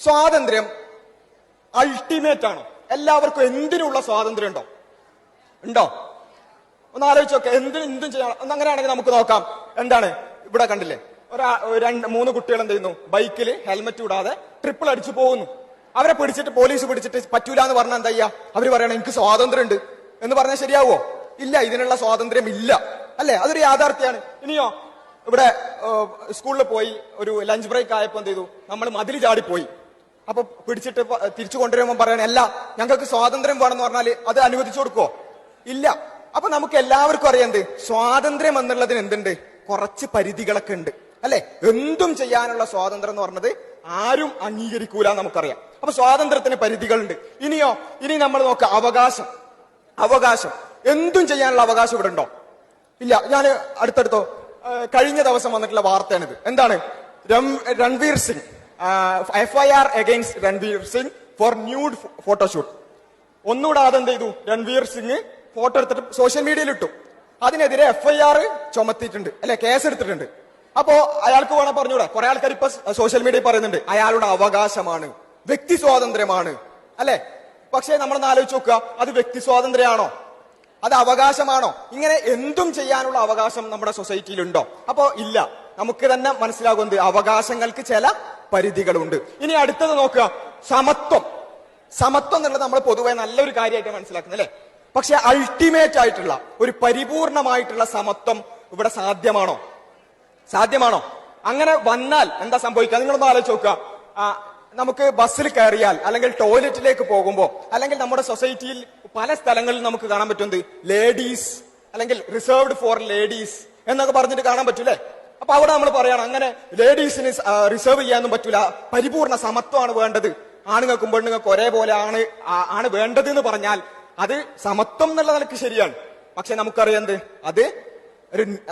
സ്വാതന്ത്ര്യം അൾട്ടിമേറ്റ് ആണോ? എല്ലാവർക്കും എന്തിനുള്ള സ്വാതന്ത്ര്യം ഉണ്ടോ? ഒന്ന് ആലോചിച്ച് നോക്കാം. എന്തും ചെയ്യണം. അങ്ങനെയാണെങ്കിൽ നമുക്ക് നോക്കാം. എന്താണ് ഇവിടെ കണ്ടില്ലേ, മൂന്ന് കുട്ടികൾ എന്ത് ചെയ്യുന്നു, ബൈക്കിൽ ഹെൽമെറ്റ് ഇടാതെ ട്രിപ്പിൾ അടിച്ചു പോകുന്നു. അവരെ പിടിച്ചിട്ട് പോലീസ് പിടിച്ചിട്ട് പറ്റൂല എന്ന് പറഞ്ഞാൽ എന്താ ചെയ്യാ? അവര് പറയണം എനിക്ക് സ്വാതന്ത്ര്യം ഉണ്ട് എന്ന് പറഞ്ഞാൽ ശരിയാവോ? ഇല്ല, ഇതിനുള്ള സ്വാതന്ത്ര്യം ഇല്ല, അല്ലെ? അതൊരു യാഥാർത്ഥ്യമാണ്. ഇനിയോ, ഇവിടെ സ്കൂളിൽ പോയി ഒരു ലഞ്ച് ബ്രേക്ക് ആയപ്പോ എന്ത് ചെയ്തു, നമ്മൾ മതിൽ ചാടിപ്പോയി. അപ്പൊ പിടിച്ചിട്ട് തിരിച്ചു കൊണ്ടുവരുമ്പോൾ പറയണ അല്ല, ഞങ്ങൾക്ക് സ്വാതന്ത്ര്യം വേണമെന്ന് പറഞ്ഞാല് അത് അനുവദിച്ചു കൊടുക്കുവോ? ഇല്ല. അപ്പൊ നമുക്ക് എല്ലാവർക്കും അറിയാം എന്ത്, സ്വാതന്ത്ര്യം എന്നുള്ളതിന് എന്തുണ്ട്, കുറച്ച് പരിധികളൊക്കെ ഉണ്ട്, അല്ലെ? എന്തും ചെയ്യാനുള്ള സ്വാതന്ത്ര്യം എന്ന് പറഞ്ഞത് ആരും അംഗീകരിക്കൂല നമുക്കറിയാം. അപ്പൊ സ്വാതന്ത്ര്യത്തിന് പരിധികളുണ്ട്. ഇനി നമ്മൾ നോക്കുക, അവകാശം. എന്തും ചെയ്യാനുള്ള അവകാശം ഇവിടെ ഉണ്ടോ? ഇല്ല. ഞാൻ അടുത്തടുത്തോ കഴിഞ്ഞ ദിവസം വന്നിട്ടുള്ള വാർത്തയാണിത്. എന്താണ്? Ranveer Singh, FIR against Ranveer Singh for nude photoshoot. ഒന്നുകൂടാതെ എന്ത് ചെയ്തു, രൺവീർ സിംഗ് ഫോട്ടോ എടുത്തിട്ട് സോഷ്യൽ മീഡിയയിൽ ഇട്ടു. അതിനെതിരെ FIR ചുമത്തിയിട്ടുണ്ട്, അല്ലെ? കേസ് എടുത്തിട്ടുണ്ട്. അപ്പോ അയാൾക്ക് വേണം പറഞ്ഞൂടെ? കുറെ ആൾക്കാർ ഇപ്പൊ സോഷ്യൽ മീഡിയയിൽ പറയുന്നുണ്ട് അയാളുടെ അവകാശമാണ്, വ്യക്തി സ്വാതന്ത്ര്യമാണ്, അല്ലെ? പക്ഷേ നമ്മളൊന്ന് ആലോചിച്ച് നോക്കുക, അത് വ്യക്തി സ്വാതന്ത്ര്യമാണോ, അത് അവകാശമാണോ? ഇങ്ങനെ എന്തും ചെയ്യാനുള്ള അവകാശം നമ്മുടെ സൊസൈറ്റിയിൽ ഉണ്ടോ? അപ്പോ ഇല്ല. നമുക്ക് തന്നെ മനസ്സിലാകുന്നത് അവകാശങ്ങൾക്ക് ചില പരിധികളുണ്ട്. ഇനി അടുത്തത് നോക്കുക, സമത്വം എന്നുള്ളത് നമ്മൾ പൊതുവെ നല്ലൊരു കാര്യമായിട്ട് മനസ്സിലാക്കുന്നത്, അല്ലെ? പക്ഷെ അൾട്ടിമേറ്റ് ആയിട്ടുള്ള ഒരു പരിപൂർണമായിട്ടുള്ള സമത്വം ഇവിടെ സാധ്യമാണോ? അങ്ങനെ വന്നാൽ എന്താ സംഭവിക്കുക? നിങ്ങളൊന്ന് ആലോചിച്ച് നോക്കുക. നമുക്ക് ബസ്സിൽ കയറിയാൽ, അല്ലെങ്കിൽ ടോയ്ലറ്റിലേക്ക് പോകുമ്പോൾ, അല്ലെങ്കിൽ നമ്മുടെ സൊസൈറ്റിയിൽ പല സ്ഥലങ്ങളിൽ നമുക്ക് കാണാൻ പറ്റുന്നത് ലേഡീസ്, അല്ലെങ്കിൽ റിസർവ്ഡ് ഫോർ ലേഡീസ് എന്നൊക്കെ പറഞ്ഞിട്ട് കാണാൻ പറ്റൂലേ? അപ്പൊ അവിടെ നമ്മൾ പറയണം അങ്ങനെ ലേഡീസിന് റിസർവ് ചെയ്യാനൊന്നും പറ്റൂല, പരിപൂർണ സമത്വമാണ് വേണ്ടത്, ആണുങ്ങൾക്കും പെണ്ണുങ്ങൾക്കും ഒരേപോലെ ആണ് വേണ്ടത് എന്ന് പറഞ്ഞാൽ അത് സമത്വം എന്നുള്ള നിലക്ക് ശരിയാണ്. പക്ഷെ നമുക്കറിയാം എന്ത്, അത്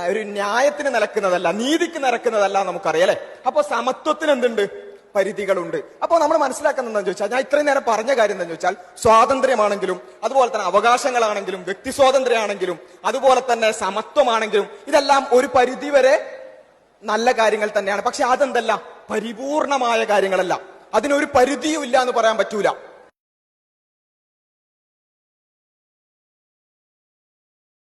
ഒരു ന്യായത്തിന് നിലക്കുന്നതല്ല, നീതിക്ക് നിരക്കുന്നതല്ല നമുക്കറിയാം, അല്ലെ? അപ്പൊ സമത്വത്തിന് എന്തുണ്ട്, പരിധികളുണ്ട്. അപ്പൊ നമ്മൾ മനസ്സിലാക്കുന്നത് എന്താണെന്ന് ചോദിച്ചാൽ, ഞാൻ ഇത്രയും നേരം പറഞ്ഞ കാര്യം എന്താണെന്ന് ചോദിച്ചാൽ, സ്വാതന്ത്ര്യമാണെങ്കിലും അതുപോലെ തന്നെ അവകാശങ്ങളാണെങ്കിലും വ്യക്തി സ്വാതന്ത്ര്യമാണെങ്കിലും അതുപോലെ തന്നെ സമത്വമാണെങ്കിലും ഇതെല്ലാം ഒരു പരിധി വരെ നല്ല കാര്യങ്ങൾ തന്നെയാണ്. പക്ഷെ അതെന്തല്ല, പരിപൂർണമായ കാര്യങ്ങളല്ല. അതിനൊരു പരിധിയും ഇല്ല എന്ന് പറയാൻ പറ്റൂല.